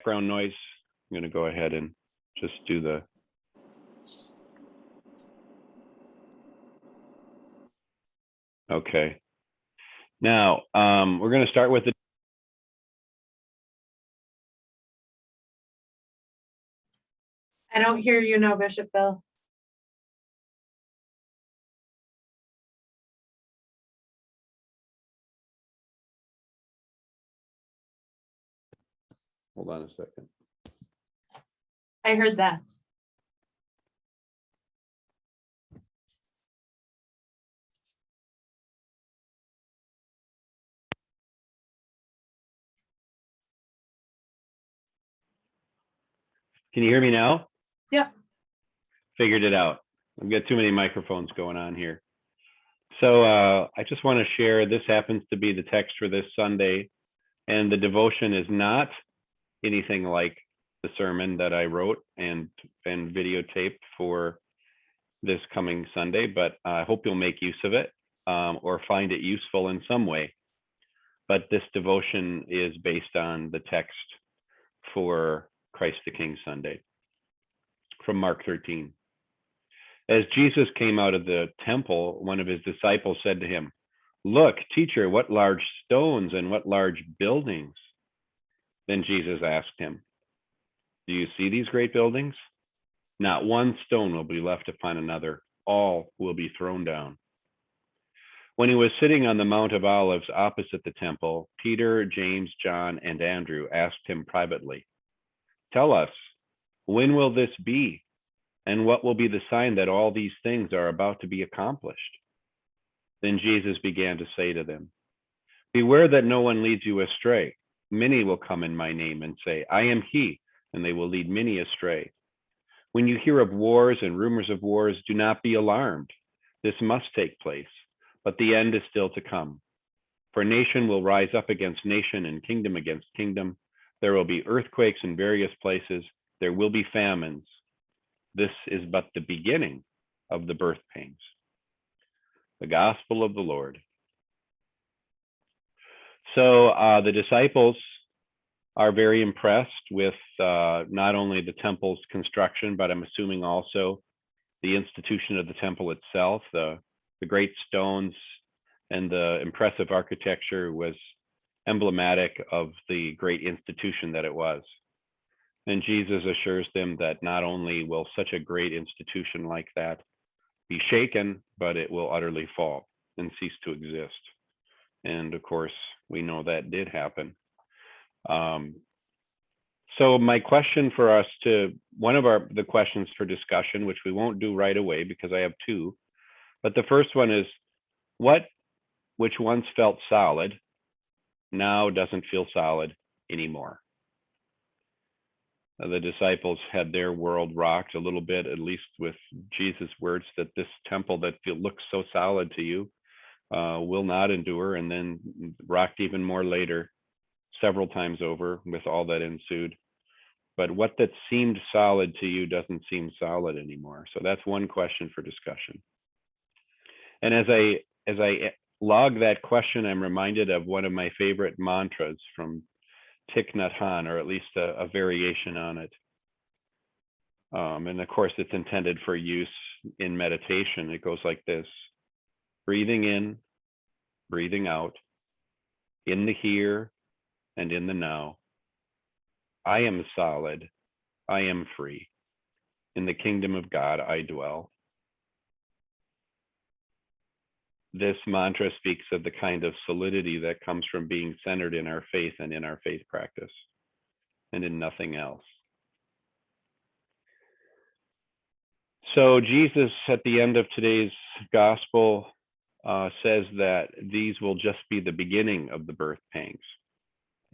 background noise, I'm going to go ahead and just do the. Okay. Now, we're going to start with the. I don't hear you now, Bishop Bill. Hold on a second. I heard that. Can you hear me now? Yep. Figured it out. I've got too many microphones going on here. So I just want to share, this happens to be the text for this Sunday, and the devotion is not anything like the sermon that I wrote and videotaped for this coming Sunday, but I hope you'll make use of it or find it useful in some way. But this devotion is based on the text for Christ the King Sunday from Mark 13. As Jesus came out of the temple, one of his disciples said to him, "Look, teacher, what large stones and what large buildings." Then Jesus asked him, "Do you see these great buildings? Not one stone will be left upon another. All will be thrown down." When he was sitting on the Mount of Olives opposite the temple, Peter, James, John, and Andrew asked him privately, "Tell us, when will this be? And what will be the sign that all these things are about to be accomplished?" Then Jesus began to say to them, "Beware that no one leads you astray. Many will come in my name and say, 'I am he,' and they will lead many astray. When you hear of wars and rumors of wars, do not be alarmed. This must take place, but the end is still to come. For nation will rise up against nation and kingdom against kingdom. There will be earthquakes in various places. There will be famines. This is but the beginning of the birth pains." The gospel of the Lord. So the disciples are very impressed with not only the temple's construction, but I'm assuming also the institution of the temple itself. The great stones and the impressive architecture was emblematic of the great institution that it was. And Jesus assures them that not only will such a great institution like that be shaken, but it will utterly fall and cease to exist. And of course, we know that did happen. So my question for us one of the questions for discussion, which we won't do right away because I have two, but the first one is, which once felt solid now doesn't feel solid anymore? The disciples had their world rocked a little bit, at least with Jesus' words, that this temple that looks so solid to you will not endure, and then rocked even more later, several times over with all that ensued. But what that seemed solid to you doesn't seem solid anymore. So that's one question for discussion. And as I log that question, I'm reminded of one of my favorite mantras from Thich Nhat Hanh, or at least a variation on it. And of course, it's intended for use in meditation. It goes like this: breathing in, breathing out, in the here and in the now. I am solid, I am free. In the kingdom of God I dwell. This mantra speaks of the kind of solidity that comes from being centered in our faith and in our faith practice, and in nothing else. So Jesus, at the end of today's gospel, says that these will just be the beginning of the birth pangs.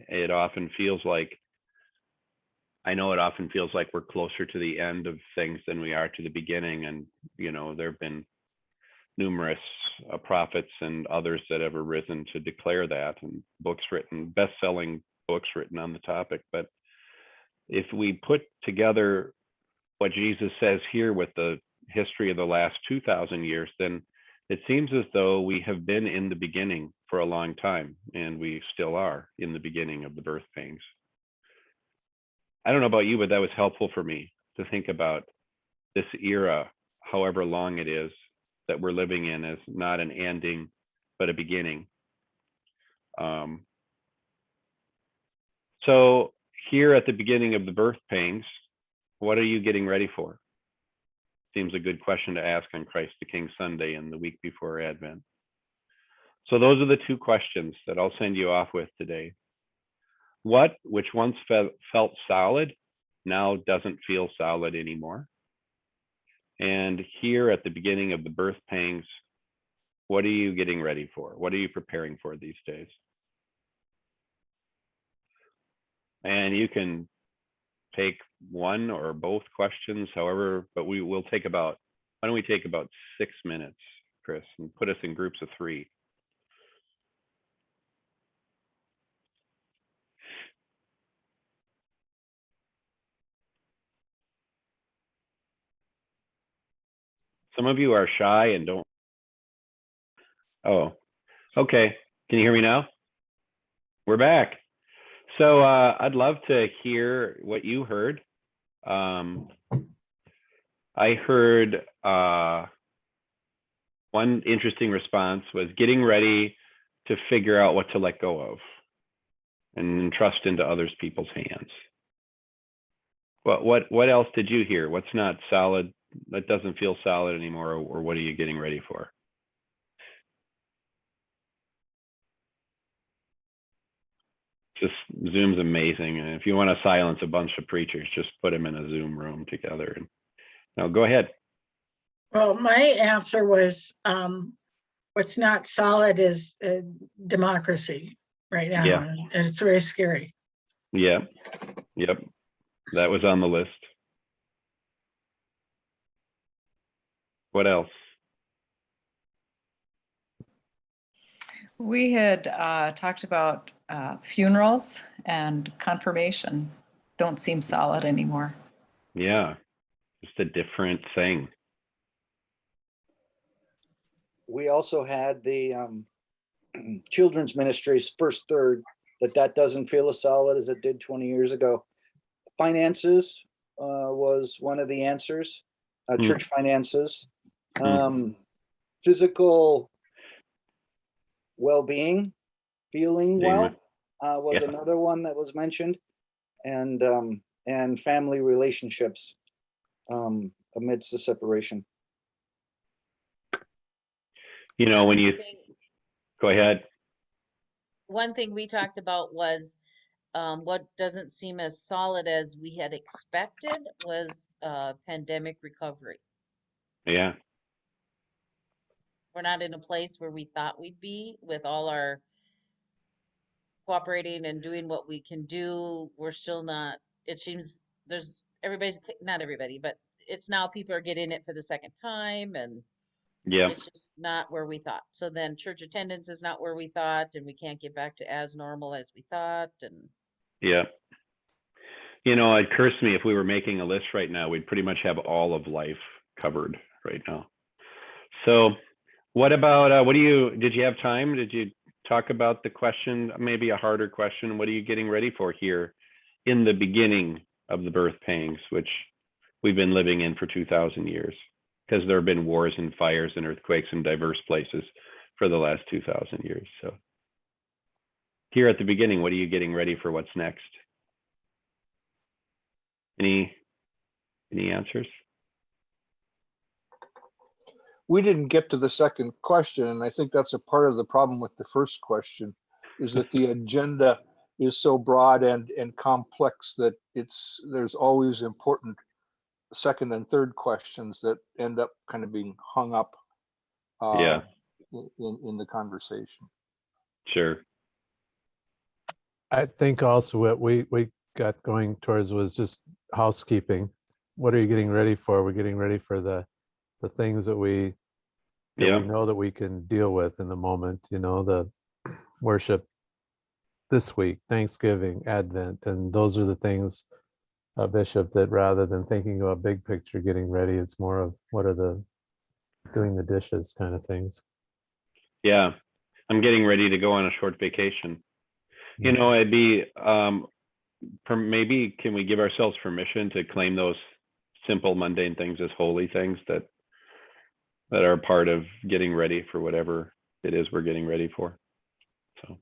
It often feels like we're closer to the end of things than we are to the beginning. And, there have been numerous prophets and others that have arisen to declare that, and best-selling books written on the topic. But if we put together what Jesus says here with the history of the last 2,000 years, then it seems as though we have been in the beginning for a long time, and we still are in the beginning of the birth pangs. I don't know about you, but that was helpful for me to think about this era, however long it is, that we're living in, as not an ending, but a beginning. So here at the beginning of the birth pangs, what are you getting ready for? Seems a good question to ask on Christ the King Sunday and the week before Advent. So those are the two questions that I'll send you off with today. What, which once felt solid, now doesn't feel solid anymore? And here at the beginning of the birth pangs, what are you getting ready for? What are you preparing for these days? And you can take one or both questions, however, but we will take about, why don't we take about 6 minutes, Chris, and put us in groups of 3. Some of you are shy and don't. Oh, okay. Can you hear me now? We're back. So I'd love to hear what you heard. I heard one interesting response was getting ready to figure out what to let go of and entrust into others people's hands. What else did you hear? What's not solid, that doesn't feel solid anymore, or what are you getting ready for? Just Zoom's amazing. And if you want to silence a bunch of preachers, just put them in a Zoom room together. Now go ahead. Well, my answer was what's not solid is democracy right now. Yeah. And it's very scary. Yeah. Yep. That was on the list. What else? We had talked about funerals and confirmation don't seem solid anymore. Yeah. Just a different thing. We also had the children's ministry's first third, that doesn't feel as solid as it did 20 years ago. Finances was one of the answers, church finances. Physical well-being, feeling well, was another one that was mentioned, and family relationships amidst the separation. You know, when you go ahead. One thing we talked about was what doesn't seem as solid as we had expected was pandemic recovery. Yeah. We're not in a place where we thought we'd be with all our cooperating and doing what we can do. We're still not, it seems not everybody, but it's now people are getting it for the second time, and Yeah. it's just not where we thought. So then church attendance is not where we thought, and we can't get back to as normal as we thought. And Yeah. You know, it'd curse me if we were making a list right now, we'd pretty much have all of life covered right now. So what about, did you have time? Did you talk about the question, maybe a harder question? What are you getting ready for here in the beginning of the birth pangs, which we've been living in for 2,000 years? Because there have been wars and fires and earthquakes in diverse places for the last 2,000 years. So here at the beginning, what are you getting ready for what's next? Any answers? We didn't get to the second question, and I think that's a part of the problem with the first question, is that the agenda is so broad and complex that there's always important second and third questions that end up kind of being hung up in the conversation. Sure. I think also what we got going towards was just housekeeping. What are you getting ready for? We're getting ready for the things that we know that we can deal with in the moment, you know, the worship this week, Thanksgiving, Advent, and those are the things, Bishop, that rather than thinking about big picture getting ready, it's more of what are doing the dishes kind of things. Yeah, I'm getting ready to go on a short vacation. You know, I'd be maybe can we give ourselves permission to claim those simple mundane things as holy things that are part of getting ready for whatever it is we're getting ready for? So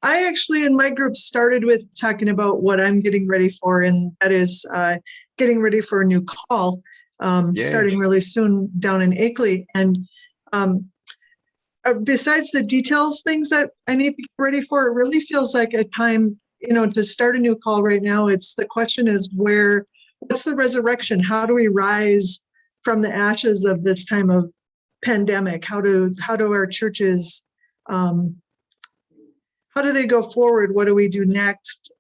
I actually in my group started with talking about what I'm getting ready for, and that is getting ready for a new call, Yay. starting really soon down in Akeley. And besides the details, things that I need to get ready for, it really feels like a time, to start a new call right now. It's the question is what's the resurrection? How do we rise from the ashes of this time of pandemic? How do our churches, how do they go forward? What do we do next?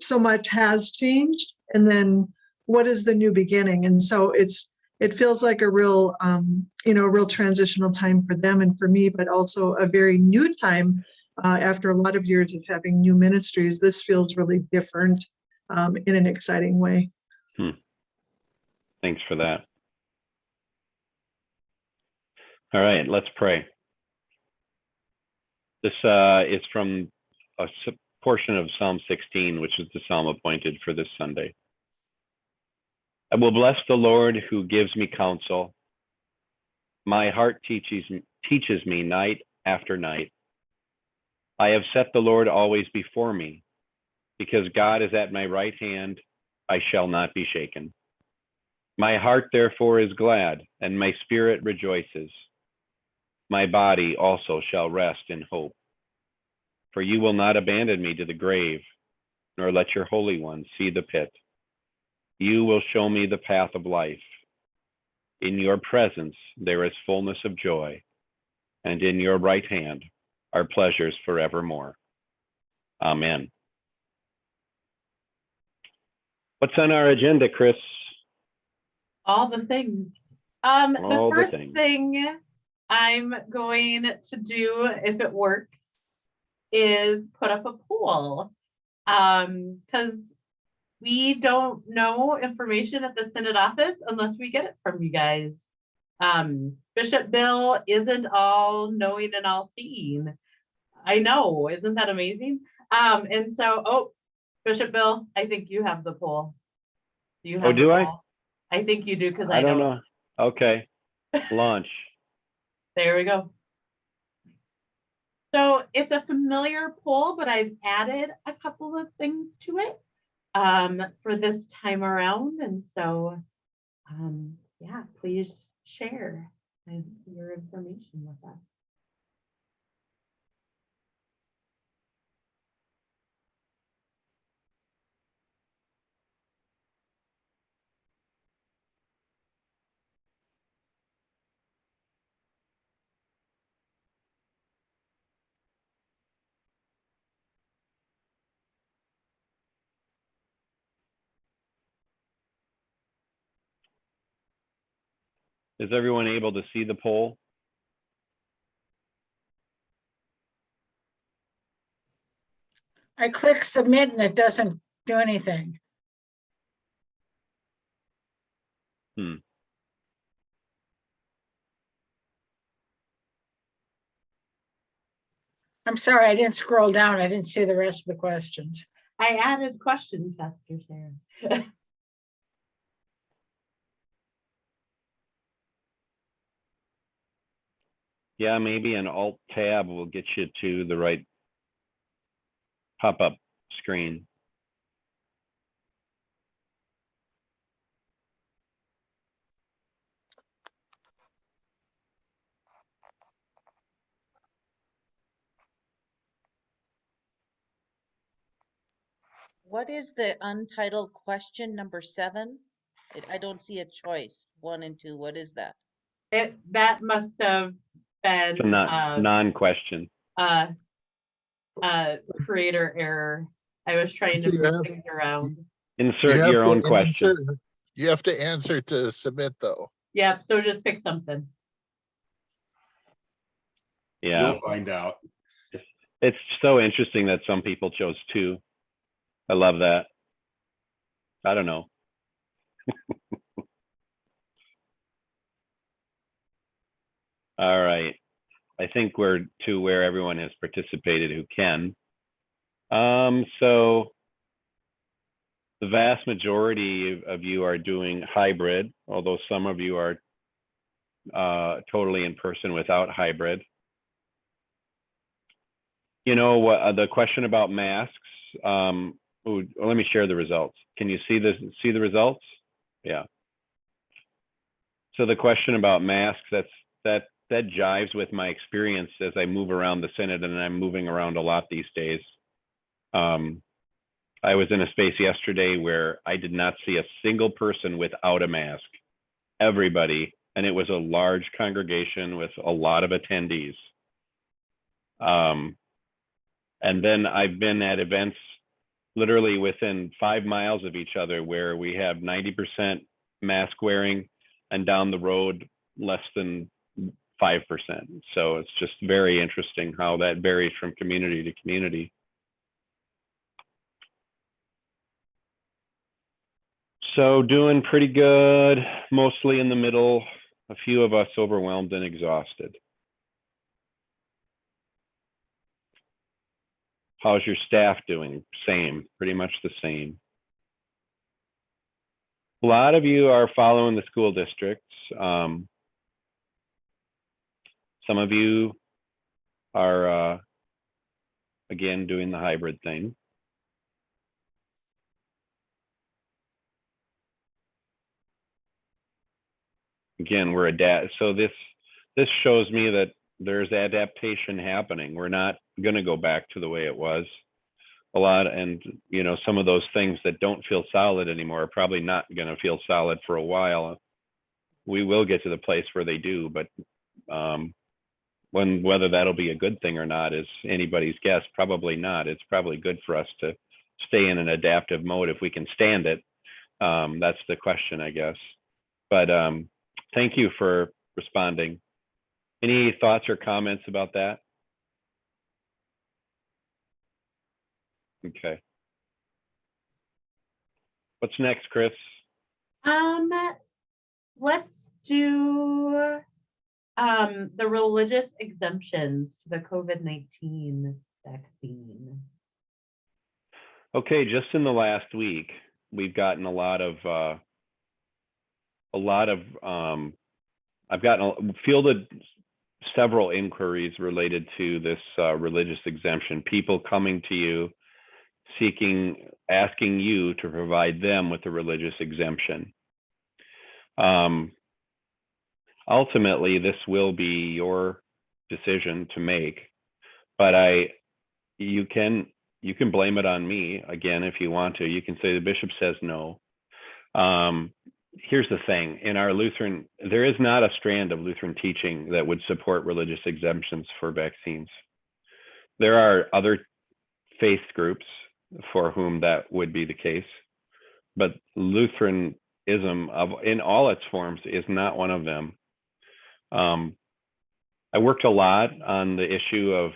So much has changed. And then what is the new beginning? And so it feels like a real, real transitional time for them and for me, but also a very new time after a lot of years of having new ministries. This feels really different in an exciting way. Thanks for that. All right, let's pray. This is from a portion of Psalm 16, which is the psalm appointed for this Sunday. I will bless the Lord who gives me counsel. My heart teaches me night after night. I have set the Lord always before me. Because God is at my right hand, I shall not be shaken. My heart therefore is glad, and my spirit rejoices. My body also shall rest in hope. For you will not abandon me to the grave, nor let your Holy One see the pit. You will show me the path of life. In your presence there is fullness of joy, and in your right hand are pleasures forevermore. Amen. What's on our agenda, Chris? All the things. All The the first things. thing I'm going to do, if it works, is put up a poll. Because we don't know information at the Synod office unless we get it from you guys. Bishop Bill isn't all knowing and all seeing. I know, isn't that amazing? And so, Bishop Bill, I think you have the poll. Do you have do the I? poll? I think you do, because I don't know. Okay, launch. There we go. So it's a familiar poll, but I've added a couple of things to it for this time around. And so, yeah, please share your information with us. Is everyone able to see the poll? I click submit and it doesn't do anything. I'm sorry, I didn't scroll down. I didn't see the rest of the questions. I added questions, Pastor Sharon. Yeah, maybe an Alt tab will get you to the right pop-up screen. What is the untitled question number 7? I don't see a choice, 1 and 2. What is that? That must have been It's a non-question. Creator error. I was trying to move things around. Insert your own question. You have to answer to submit, though. Yep, so just pick something. Yeah. You'll find out. It's so interesting that some people chose 2. I love that. I don't know. All right. I think we're to where everyone has participated who can. So the vast majority of you are doing hybrid, although some of you are totally in person without hybrid. You know what, the question about masks, ooh, let me share the results. Can you see the results? Yeah. So the question about masks, that jives with my experience as I move around the Synod, and I'm moving around a lot these days. I was in a space yesterday where I did not see a single person without a mask. Everybody, and it was a large congregation with a lot of attendees. And then I've been at events literally within 5 miles of each other where we have 90% mask wearing, and down the road less than 5%. So it's just very interesting how that varies from community to community. So doing pretty good, mostly in the middle, a few of us overwhelmed and exhausted. How's your staff doing? Same, pretty much the same. A lot of you are following the school districts. Some of you are, again, doing the hybrid thing. Again, we're so this shows me that there's adaptation happening. We're not going to go back to the way it was. A lot, and you know, some of those things that don't feel solid anymore are probably not going to feel solid for a while. We will get to the place where they do, but whether that'll be a good thing or not is anybody's guess. Probably not. It's probably good for us to stay in an adaptive mode if we can stand it. That's the question, I guess. But thank you for responding. Any thoughts or comments about that? Okay. What's next, Chris? Let's do the religious exemptions to the COVID-19 vaccine. Okay, just in the last week, we've gotten a lot of I've fielded several inquiries related to this religious exemption. People coming to you, asking you to provide them with a religious exemption. Ultimately, this will be your decision to make, but you can blame it on me again if you want to. You can say the bishop says no. Here's the thing, in our Lutheran, there is not a strand of Lutheran teaching that would support religious exemptions for vaccines. There are other faith groups for whom that would be the case, but Lutheranism in all its forms is not one of them. I worked a lot on the issue of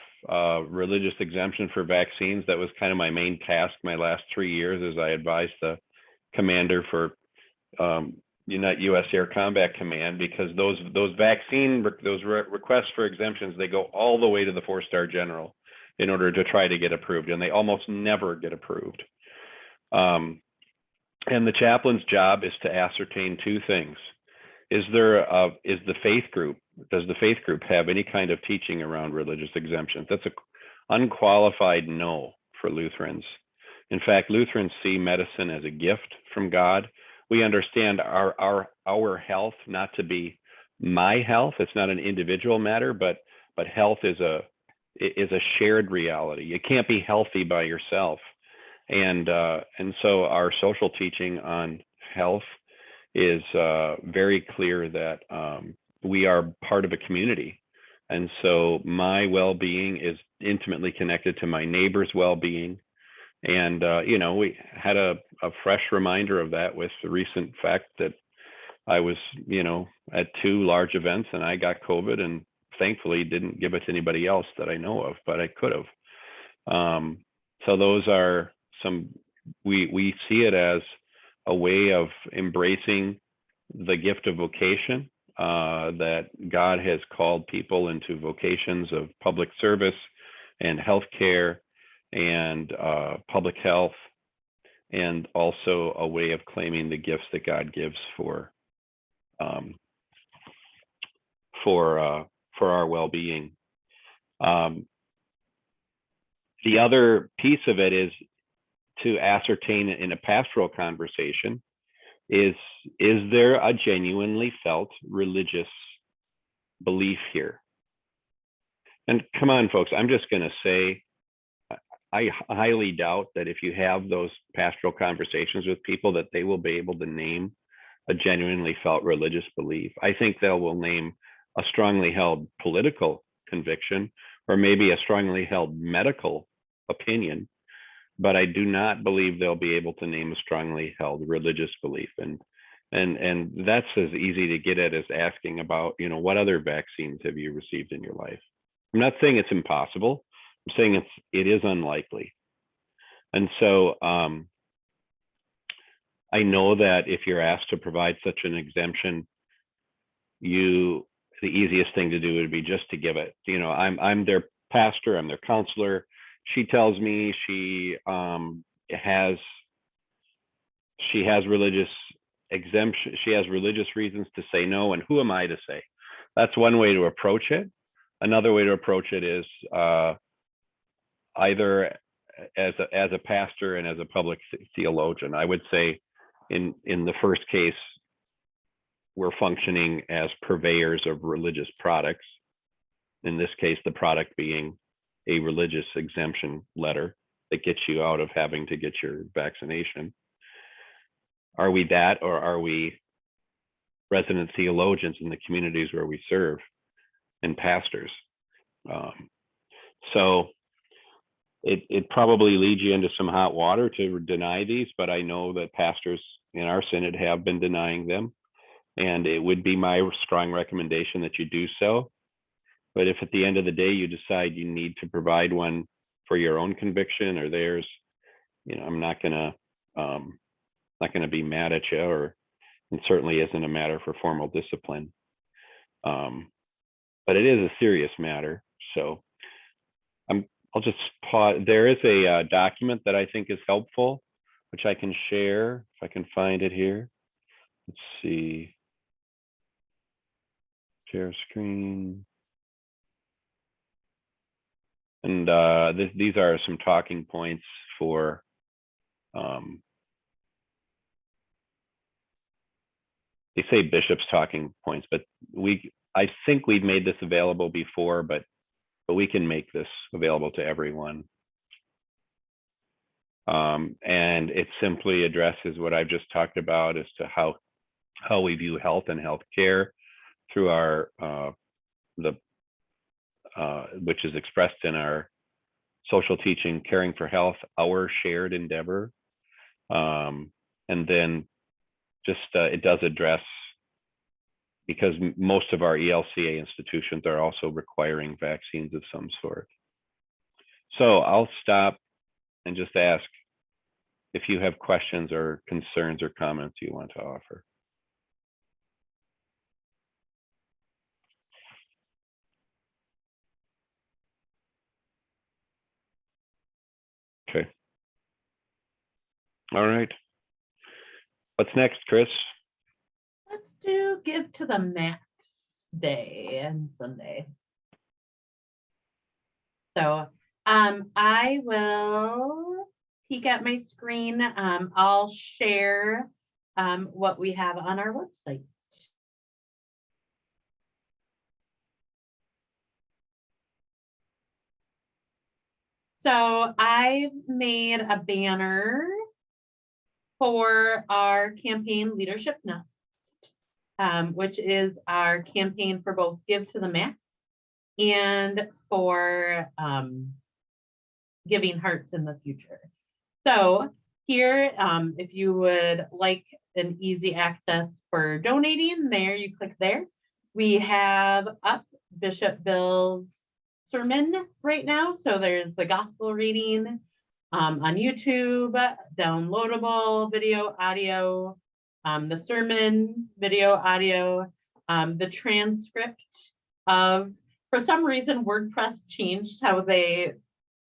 religious exemption for vaccines. That was kind of my main task my last 3 years, as I advised the commander for U.S. Air Combat Command, because those requests for exemptions, they go all the way to the 4-star general in order to try to get approved, and they almost never get approved. And the chaplain's job is to ascertain two things. Does the faith group have any kind of teaching around religious exemptions? That's an unqualified no for Lutherans. In fact, Lutherans see medicine as a gift from God. We understand our health not to be my health. It's not an individual matter, but health is a shared reality. You can't be healthy by yourself. And so our social teaching on health is very clear that we are part of a community. And so my well-being is intimately connected to my neighbor's well-being. And, we had a fresh reminder of that with the recent fact that I was, at 2 large events and I got COVID, and thankfully didn't give it to anybody else that I know of, but I could have. So those are we see it as a way of embracing the gift of vocation, that God has called people into vocations of public service and healthcare and public health, and also a way of claiming the gifts that God gives for our well-being. The other piece of it is to ascertain in a pastoral conversation, is there a genuinely felt religious belief here? And come on, folks, I'm just going to say, I highly doubt that if you have those pastoral conversations with people that they will be able to name a genuinely felt religious belief. I think they will name a strongly held political conviction, or maybe a strongly held medical opinion, but I do not believe they'll be able to name a strongly held religious belief. And that's as easy to get at as asking about, what other vaccines have you received in your life? I'm not saying it's impossible. I'm saying it is unlikely. And so I know that if you're asked to provide such an exemption, the easiest thing to do would be just to give it. I'm their pastor, I'm their counselor. She tells me she has religious exemption. She has religious reasons to say no, and who am I to say? That's one way to approach it. Another way to approach it is either as a pastor and as a public theologian. I would say in the first case, we're functioning as purveyors of religious products. In this case, the product being a religious exemption letter that gets you out of having to get your vaccination. Are we that, or are we resident theologians in the communities where we serve, and pastors? So it probably leads you into some hot water to deny these, but I know that pastors in our synod have been denying them, and it would be my strong recommendation that you do so. But if at the end of the day you decide you need to provide one for your own conviction or theirs, I'm not gonna be mad at you, or it certainly isn't a matter for formal discipline. But it is a serious matter. So I'll just pause. There is a document that I think is helpful, which I can share if I can find it here. Let's see. Share screen. And these are some talking points for they say bishops talking points, but I think we've made this available before, but we can make this available to everyone. And it simply addresses what I've just talked about as to how we view health and health care through our which is expressed in our social teaching, Caring for Health, our shared endeavor. And then just it does address, because most of our ELCA institutions are also requiring vaccines of some sort. So I'll stop and just ask if you have questions or concerns or comments you want to offer. Okay. All right. What's next, Chris? Let's do Give to the Max Day and Sunday. So I will peek at my screen. I'll share what we have on our website. So I made a banner for our campaign Leadership Nest, which is our campaign for both Give to the Max and for Giving Hearts in the Future. So here, if you would like an easy access for donating, there you click there. We have up Bishop Bill's sermon right now. So there's the gospel reading on YouTube, downloadable video, audio, the sermon, video, audio, the transcript of, for some reason, WordPress changed how they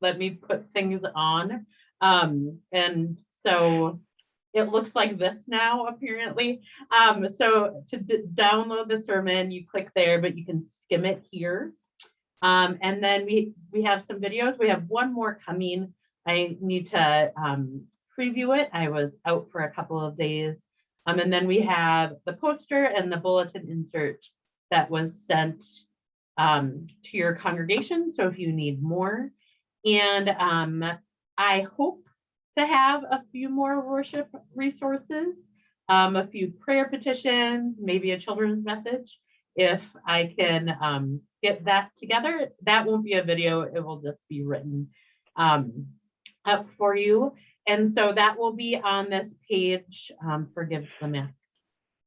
let me put things on. And so it looks like this now, apparently. So to download the sermon, you click there, but you can skim it here. And then we have some videos. We have one more coming. I need to preview it. I was out for a couple of days. And then we have the poster and the bulletin insert that was sent to your congregation. So if you need more, and I hope to have a few more worship resources, a few prayer petitions, maybe a children's message. If I can get that together, that won't be a video, it will just be written up for you. And so that will be on this page for Give to the Max.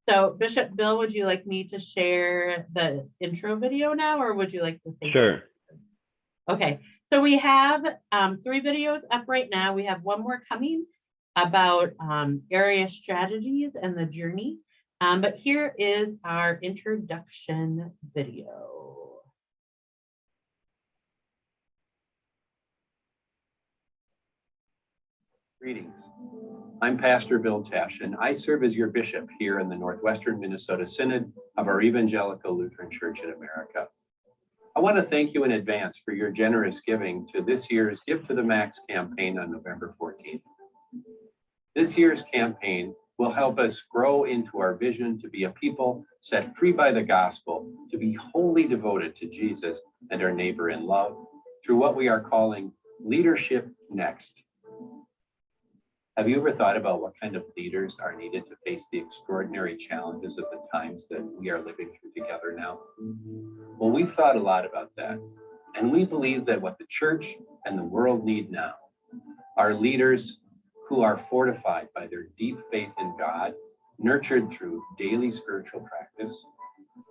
So Bishop Bill, would you like me to share the intro video now, or would you like to say? Sure. Okay, so we have 3 videos up right now. We have one more coming about area strategies and the journey. But here is our introduction video. Greetings. I'm Pastor Bill Tesh, and I serve as your bishop here in the Northwestern Minnesota Synod of our Evangelical Lutheran Church in America. I want to thank you in advance for your generous giving to this year's Give to the Max campaign on November 14th. This year's campaign will help us grow into our vision to be a people set free by the gospel, to be wholly devoted to Jesus and our neighbor in love through what we are calling Leadership Next. Have you ever thought about what kind of leaders are needed to face the extraordinary challenges of the times that we are living through together now? Well, we've thought a lot about that, and we believe that what the church and the world need now are leaders who are fortified by their deep faith in God, nurtured through daily spiritual practice,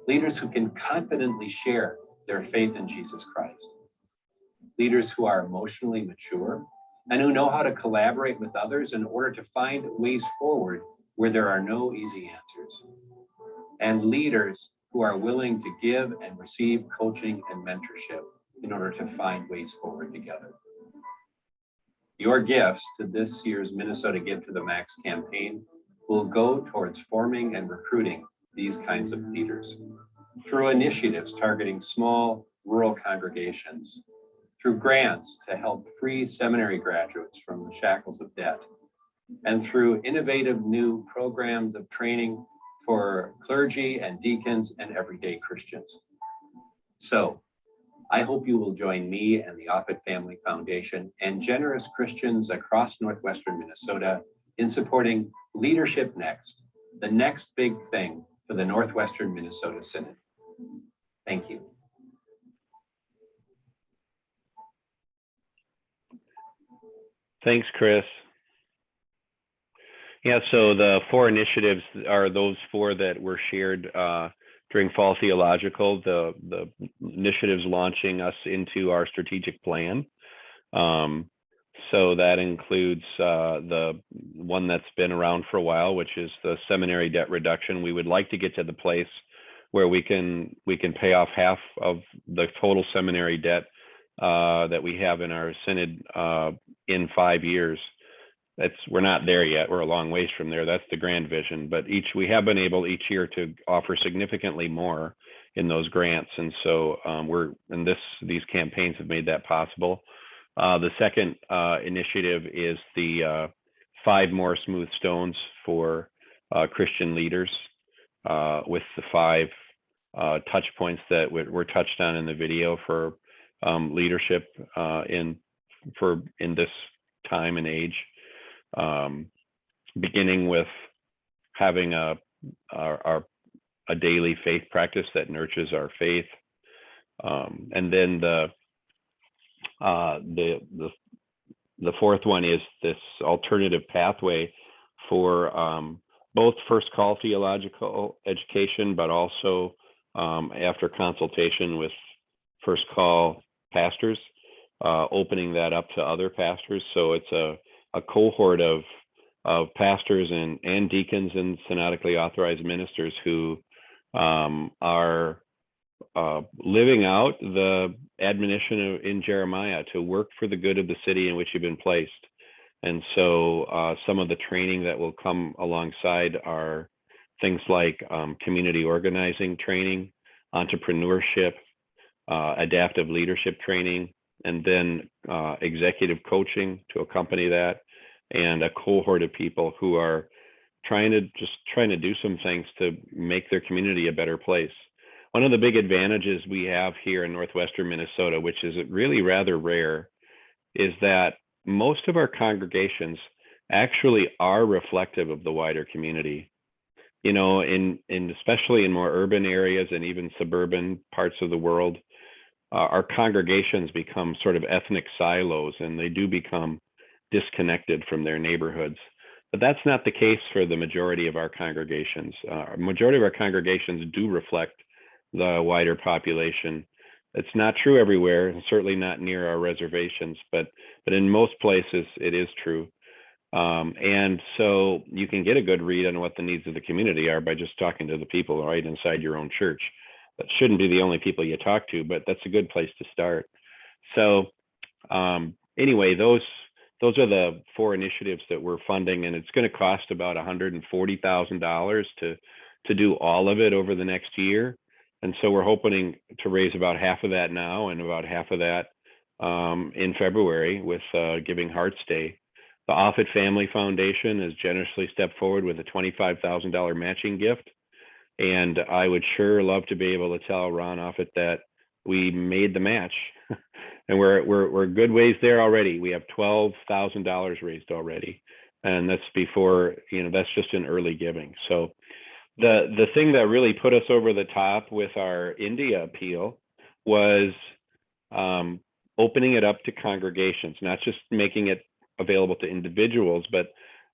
leaders who can confidently share their faith in Jesus Christ, leaders who are emotionally mature and who know how to collaborate with others in order to find ways forward where there are no easy answers, and leaders who are willing to give and receive coaching and mentorship in order to find ways forward together. Your gifts to this year's Minnesota Give to the Max campaign will go towards forming and recruiting these kinds of leaders through initiatives targeting small rural congregations, through grants to help free seminary graduates from the shackles of debt, and through innovative new programs of training for clergy and deacons and everyday Christians. So I hope you will join me and the Offit Family Foundation and generous Christians across Northwestern Minnesota in supporting Leadership Next, the next big thing for the Northwestern Minnesota Synod. Thank you. Thanks, Chris. Yeah, so the 4 initiatives are those 4 that were shared during Fall Theological, the initiatives launching us into our strategic plan. So that includes the one that's been around for a while, which is the seminary debt reduction. We would like to get to the place where we can pay off half of the total seminary debt that we have in our synod in 5 years. We're not there yet. We're a long ways from there. That's the grand vision. But we have been able each year to offer significantly more in those grants, and so these campaigns have made that possible. The second initiative is the 5 more smooth stones for Christian leaders, with the 5 touch points that were touched on in the video for leadership in this time and age, beginning with having a daily faith practice that nurtures our faith, and then the 4th one is this alternative pathway for both first call theological education, but also after consultation with first call pastors, opening that up to other pastors. So it's a cohort of pastors and deacons and synodically authorized ministers who are living out the admonition in Jeremiah to work for the good of the city in which you've been placed. And so some of the training that will come alongside are things like community organizing training, entrepreneurship, adaptive leadership training, and then executive coaching to accompany that, and a cohort of people who are trying to do some things to make their community a better place. One of the big advantages we have here in northwestern Minnesota, which is really rather rare, is that most of our congregations actually are reflective of the wider community. You know, in especially in more urban areas and even suburban parts of the world, our congregations become sort of ethnic silos, and they do become disconnected from their neighborhoods. But that's not the case for the majority of our congregations. Majority of our congregations do reflect the wider population. It's not true everywhere, and certainly not near our reservations, but in most places it is true. And so you can get a good read on what the needs of the community are by just talking to the people right inside your own church. That shouldn't be the only people you talk to, but that's a good place to start. So anyway, those are the 4 initiatives that we're funding, and it's going to cost about $140,000 to do all of it over the next year. And so we're hoping to raise about half of that now and about half of that in February with Giving Hearts Day. The Offutt Family Foundation has generously stepped forward with a $25,000 matching gift. And I would sure love to be able to tell Ron Offutt that we made the match. And we're a good ways there already. We have $12,000 raised already. And that's before, that's just an early giving. So the thing that really put us over the top with our India appeal was opening it up to congregations, not just making it available to individuals, but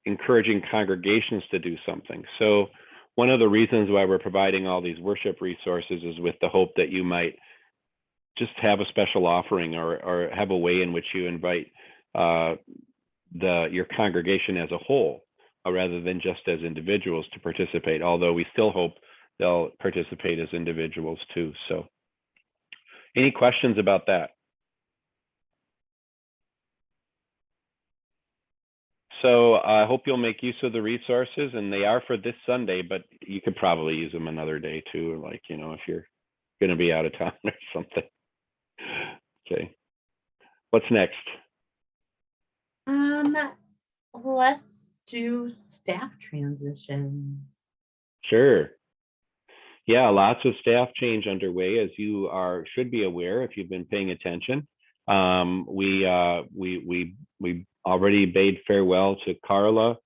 encouraging congregations to do something. So one of the reasons why we're providing all these worship resources is with the hope that you might just have a special offering or have a way in which you invite your congregation as a whole, rather than just as individuals to participate, although we still hope they'll participate as individuals too. So any questions about that? So I hope you'll make use of the resources, and they are for this Sunday, but you could probably use them another day too, like, if you're going to be out of town or something. Okay. What's next? Let's do staff transition. Sure. Yeah, lots of staff change underway, as you should be aware if you've been paying attention. We already bade farewell to Carla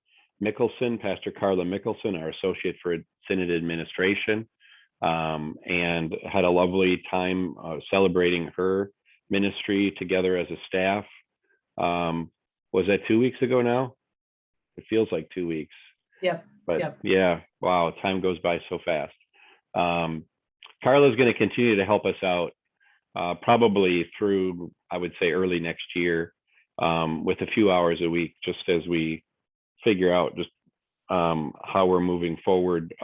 Mickelson, Pastor Carla Mickelson, our associate for Synod Administration, and had a lovely time celebrating her ministry together as a staff. Was that 2 weeks ago now? It feels like 2 weeks. Yep. But yep. Yeah, wow, time goes by so fast. Carla's going to continue to help us out probably through, I would say, early next year, with a few hours a week, just as we figure out just how we're moving forward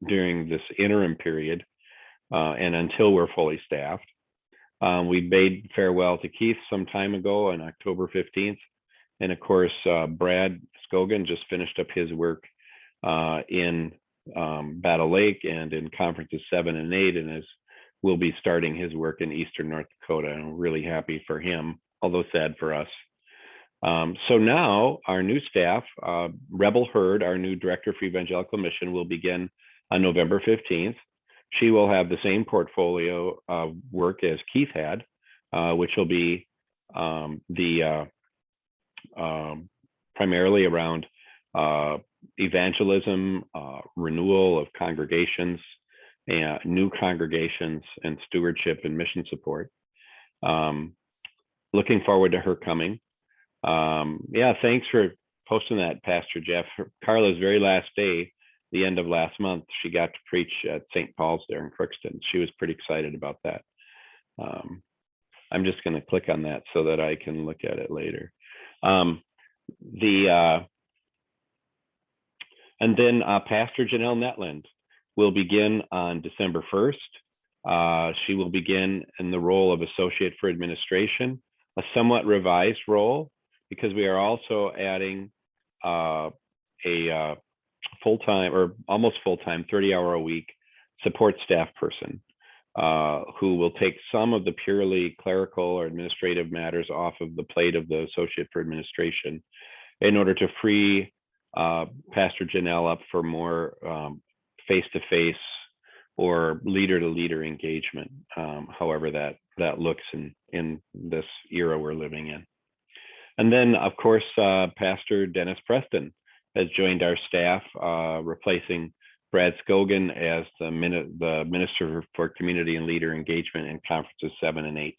during this interim period and until we're fully staffed. We bade farewell to Keith some time ago on October 15th. And of course, Brad Scogan just finished up his work in Battle Lake and in conferences 7 and 8, and will be starting his work in Eastern North Dakota. And I'm really happy for him, although sad for us. So now our new staff, Rebel Hurd, our new director for Evangelical Mission, will begin on November 15th. She will have the same portfolio of work as Keith had, which will be primarily around evangelism, renewal of congregations, and new congregations, and stewardship and mission support. Looking forward to her coming. Yeah, thanks for posting that, Pastor Jeff. Carla's very last day, the end of last month, she got to preach at St. Paul's there in Crookston. She was pretty excited about that. I'm just going to click on that so that I can look at it later. And then Pastor Janelle Netland will begin on December 1st. She will begin in the role of Associate for Administration, a somewhat revised role because we are also adding a full-time or almost full-time 30-hour-a-week support staff person who will take some of the purely clerical or administrative matters off of the plate of the Associate for Administration in order to free Pastor Janelle up for more face-to-face or leader-to-leader engagement, however that looks in this era we're living in. And then, of course, Pastor Dennis Preston has joined our staff, replacing Brad Scogan as the Minister for Community and Leader Engagement in Conferences 7 and 8.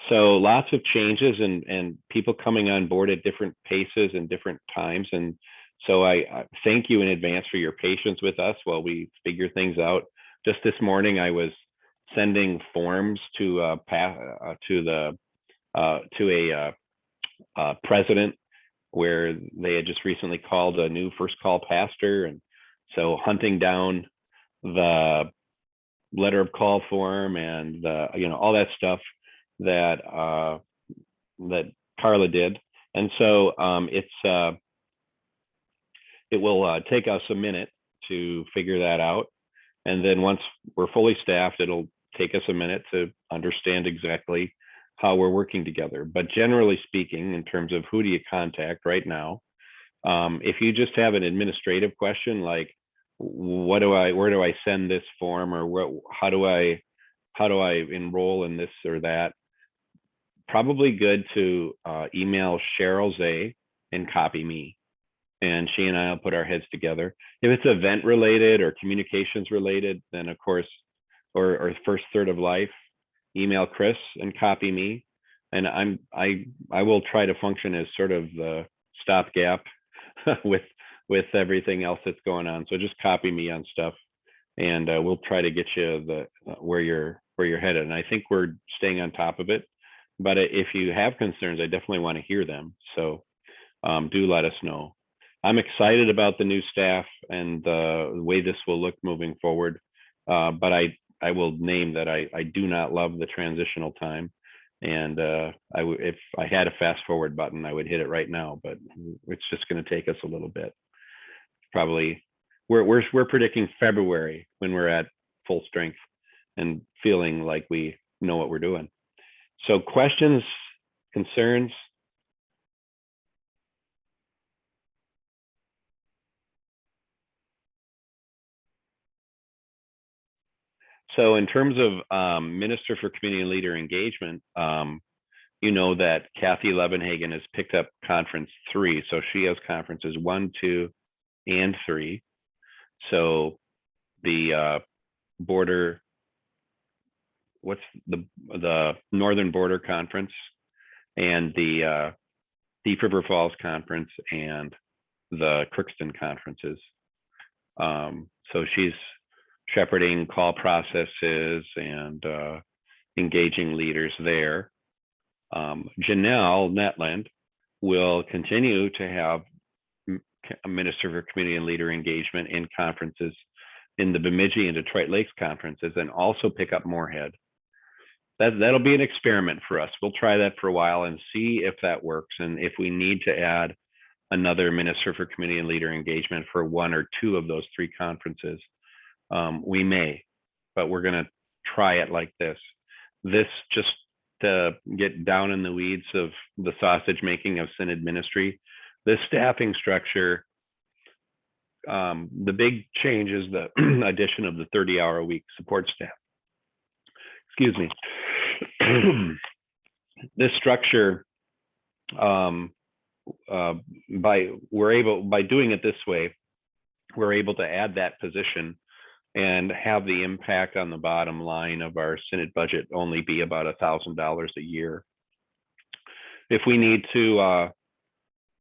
So lots of changes and people coming on board at different paces and different times. And so I thank you in advance for your patience with us while we figure things out. Just this morning, I was sending forms to a president where they had just recently called a new first call pastor, and so hunting down the letter of call form and all that stuff that that Carla did, and so it will take us a minute to figure that out, and then once we're fully staffed, it'll take us a minute to understand exactly how we're working together. But generally speaking, in terms of who do you contact right now, if you just have an administrative question like where do I send this form, or how do I enroll in this or that, probably good to email Cheryl Zay and copy me, and she and I will put our heads together. If it's event related or communications related, then of course, or first third of life, email Chris and copy me, and I will try to function as sort of the stopgap with everything else that's going on. So just copy me on stuff, and we'll try to get you where you're headed. And I think we're staying on top of it. But if you have concerns, I definitely want to hear them. So do let us know. I'm excited about the new staff and the way this will look moving forward. But I will name that I do not love the transitional time. And if I had a fast forward button, I would hit it right now, but it's just going to take us a little bit. Probably we're predicting February when we're at full strength and feeling like we know what we're doing. So questions, concerns? So in terms of Minister for Community and Leader Engagement, you know that Kathy Levenhagen has picked up Conference 3. So she has conferences 1, 2, and 3. So the what's the Northern Border Conference and the Deep River Falls Conference and the Crookston conferences. So she's shepherding call processes and engaging leaders there. Janelle Netland will continue to have a Minister for Community and Leader Engagement in conferences in the Bemidji and Detroit Lakes conferences, and also pick up Moorhead. That'll be an experiment for us. We'll try that for a while and see if that works. And if we need to add another Minister for Community and Leader Engagement for 1 or 2 of those 3 conferences, we may, but we're going to try it like this. This, just to get down in the weeds of the sausage making of synod ministry, this staffing structure, the big change is the addition of the 30-hour-a-week support staff. Excuse me. This structure, by doing it this way, we're able to add that position and have the impact on the bottom line of our synod budget only be about $1,000 a year. If we need to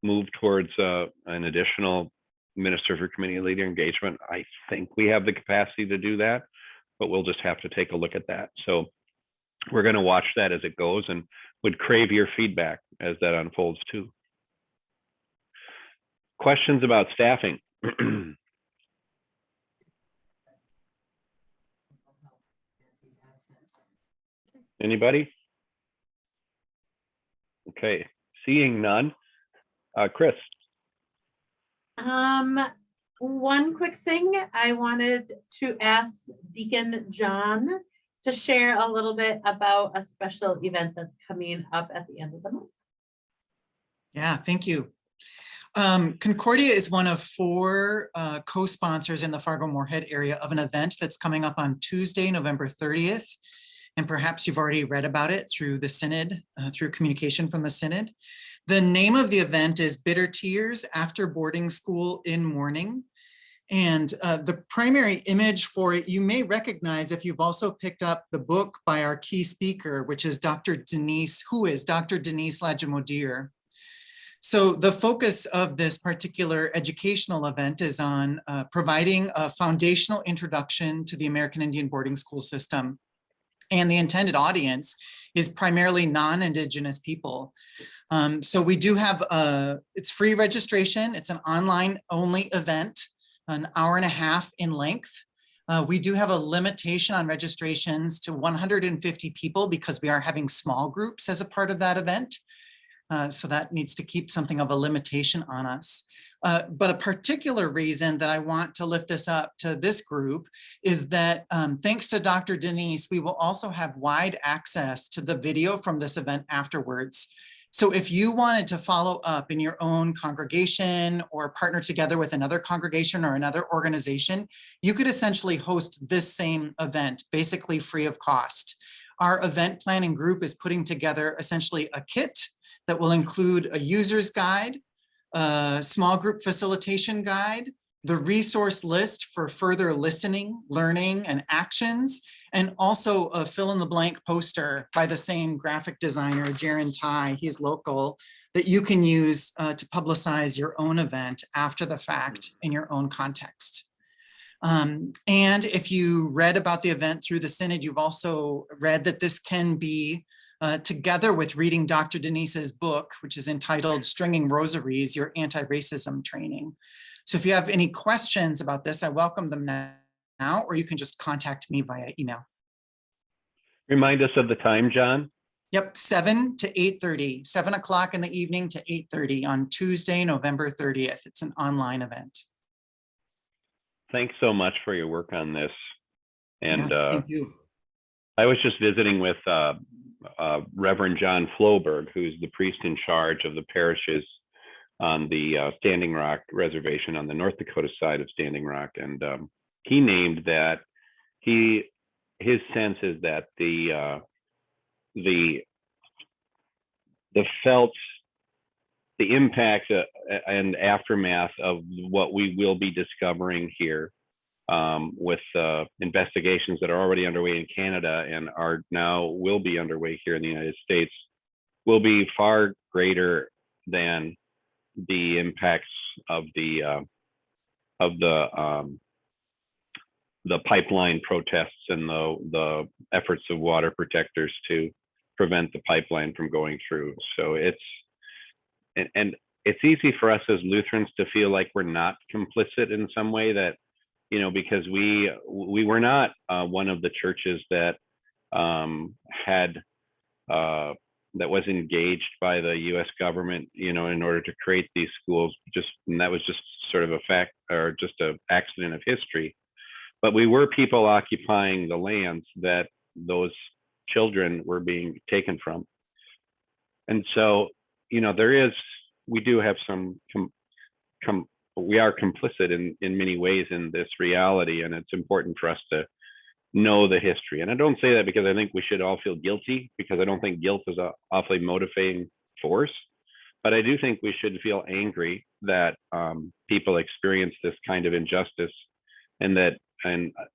move towards an additional Minister for Community and Leader Engagement, I think we have the capacity to do that, but we'll just have to take a look at that. So we're going to watch that as it goes and would crave your feedback as that unfolds too. Questions about staffing? Anybody? Okay, seeing none. Chris, One quick thing, I wanted to ask Deacon John to share a little bit about a special event that's coming up at the end of the month. Yeah, thank you. Concordia is one of 4 co-sponsors in the Fargo-Moorhead area of an event that's coming up on Tuesday, November 30th. And perhaps you've already read about it through the Synod, through communication from the Synod. The name of the event is Bitter Tears After Boarding School in Mourning. And the primary image for it, you may recognize if you've also picked up the book by our key speaker, which is Dr. Denise Lajimodier. So the focus of this particular educational event is on providing a foundational introduction to the American Indian boarding school system. And the intended audience is primarily non-Indigenous people. So we do have, it's free registration. It's an online only event, an hour and a half in length. We do have a limitation on registrations to 150 people because we are having small groups as a part of that event. So that needs to keep something of a limitation on us. But a particular reason that I want to lift this up to this group is that thanks to Dr. Denise, we will also have wide access to the video from this event afterwards. So if you wanted to follow up in your own congregation or partner together with another congregation or another organization, you could essentially host this same event, basically free of cost. Our event planning group is putting together essentially a kit that will include a user's guide, a small group facilitation guide, the resource list for further listening, learning, and actions, and also a fill-in-the-blank poster by the same graphic designer, Jaron Tai, he's local, that you can use to publicize your own event after the fact in your own context. And if you read about the event through the Synod, you've also read that this can be together with reading Dr. Denise's book, which is entitled Stringing Rosaries, Your Anti-Racism Training. So if you have any questions about this, I welcome them now, or you can just contact me via email. remind us of the time, John. Yep, 7 to 8:30, 7 o'clock in the evening to 8:30 on Tuesday, November 30th. It's an online event. Thanks so much for your work on this. And Yeah, thank you. I was just visiting with Reverend John Floberg, who's the priest in charge of the parishes on the Standing Rock Reservation on the North Dakota side of Standing Rock. And he named that his sense is that the impact and aftermath of what we will be discovering here with investigations that are already underway in Canada and will be underway here in the United States will be far greater than the impacts of the pipeline protests and the efforts of water protectors to prevent the pipeline from going through. So it's easy for us as Lutherans to feel like we're not complicit in some way, that because we were not one of the churches that that was engaged by the U.S. government, in order to create these schools. And that was just sort of a fact, or just an accident of history. But we were people occupying the lands that those children were being taken from. And so, we do have some, we are complicit in many ways in this reality, and it's important for us to know the history. And I don't say that because I think we should all feel guilty, because I don't think guilt is an awfully motivating force, but I do think we should feel angry that people experience this kind of injustice, and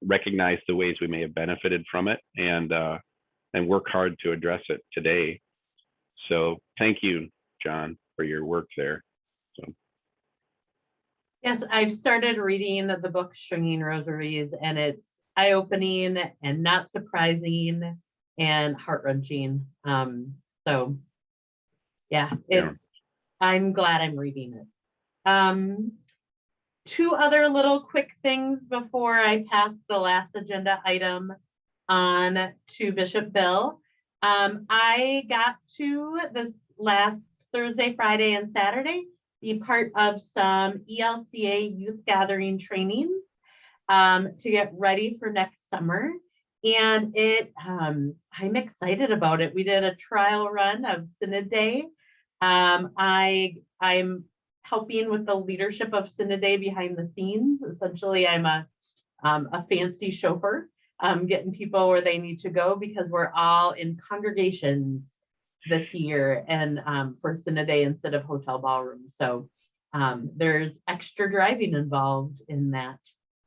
recognize the ways we may have benefited from it, and work hard to address it today. So thank you, John, for your work there. So. Yes, I've started reading the book Stringing Rosaries, and it's eye-opening and not surprising and heart-wrenching. So yeah, I'm glad I'm reading it. Two other little quick things before I pass the last agenda item on to Bishop Bill. I got to this last Thursday, Friday, and Saturday be part of some ELCA youth gathering trainings to get ready for next summer. And I'm excited about it. We did a trial run of Synod Day. I'm helping with the leadership of Synod Day behind the scenes. Essentially, I'm a fancy chauffeur, getting people where they need to go because we're all in congregations this year and for Synod Day instead of hotel ballrooms. So there's extra driving involved in that.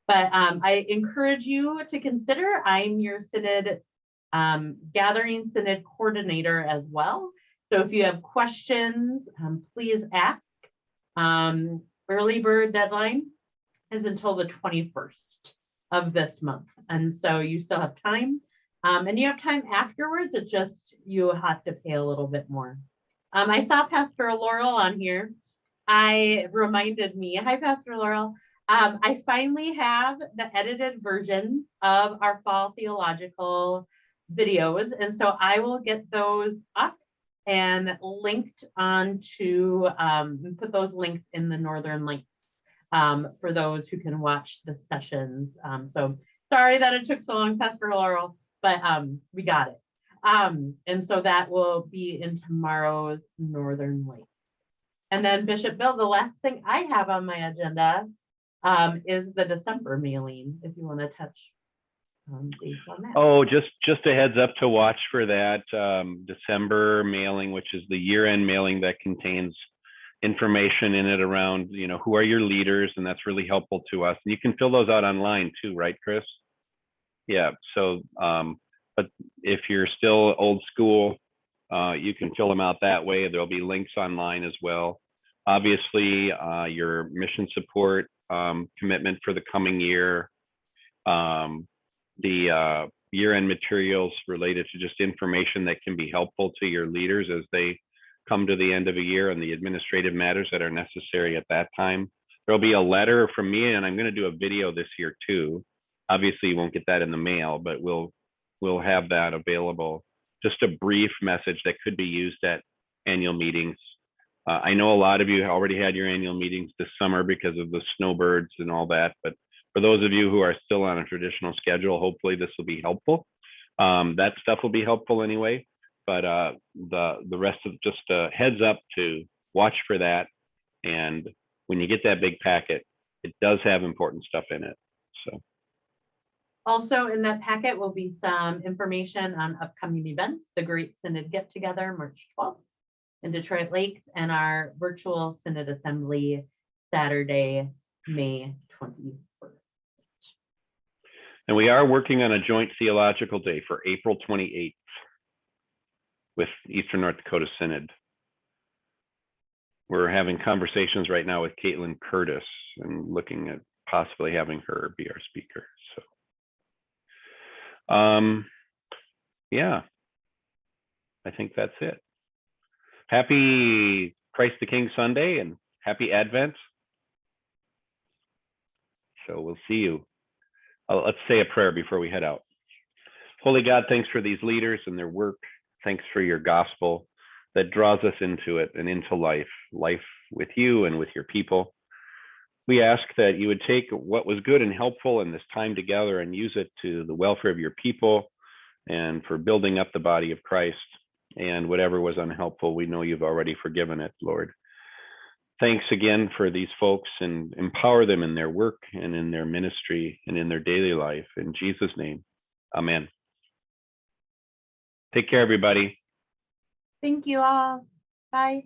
But I encourage you to consider, I'm your Synod gathering Synod coordinator as well. So if you have questions, please ask. Early bird deadline is until the 21st of this month. And so you still have time. And you have time afterwards, it's just you have to pay a little bit more. I saw Pastor Laurel on here. Reminded me, hi, Pastor Laurel. I finally have the edited versions of our fall theological videos. And so I will get those up and linked onto, put those links in the Northern links for those who can watch the sessions. So sorry that it took so long, Pastor Laurel, but we got it. And so that will be in tomorrow's Northern links. And then Bishop Bill, the last thing I have on my agenda is the December mailing, if you want to touch base on that. Oh, just a heads up to watch for that December mailing, which is the year-end mailing that contains information in it around, who are your leaders, and that's really helpful to us. And you can fill those out online too, right, Chris? Yeah. So, but if you're still old school, you can fill them out that way. There'll be links online as well. Obviously, your mission support commitment for the coming year, the year-end materials related to just information that can be helpful to your leaders as they come to the end of a year, and the administrative matters that are necessary at that time. There'll be a letter from me, and I'm going to do a video this year too. Obviously, you won't get that in the mail, but we'll have that available. Just a brief message that could be used at annual meetings. I know a lot of you already had your annual meetings this summer because of the snowbirds and all that, but for those of you who are still on a traditional schedule, hopefully this will be helpful. That stuff will be helpful anyway, but the rest of just a heads up to watch for that. And when you get that big packet, it does have important stuff in it. So. Also in that packet will be some information on upcoming events, the Great Synod Get Together, March 12th in Detroit Lakes, and our virtual Synod Assembly, Saturday, May 21st. And we are working on a joint theological day for April 28th with Eastern North Dakota Synod. We're having conversations right now with Caitlin Curtis and looking at possibly having her be our speaker. So, yeah, I think that's it. Happy Christ the King Sunday and happy Advent. So we'll see you. Let's say a prayer before we head out. Holy God, thanks for these leaders and their work. Thanks for your gospel that draws us into it and into life with you and with your people. We ask that you would take what was good and helpful in this time together and use it to the welfare of your people and for building up the body of Christ. And whatever was unhelpful, we know you've already forgiven it, Lord. Thanks again for these folks, and empower them in their work and in their ministry and in their daily life. In Jesus' name, amen. Take care, everybody. Thank you all. Bye.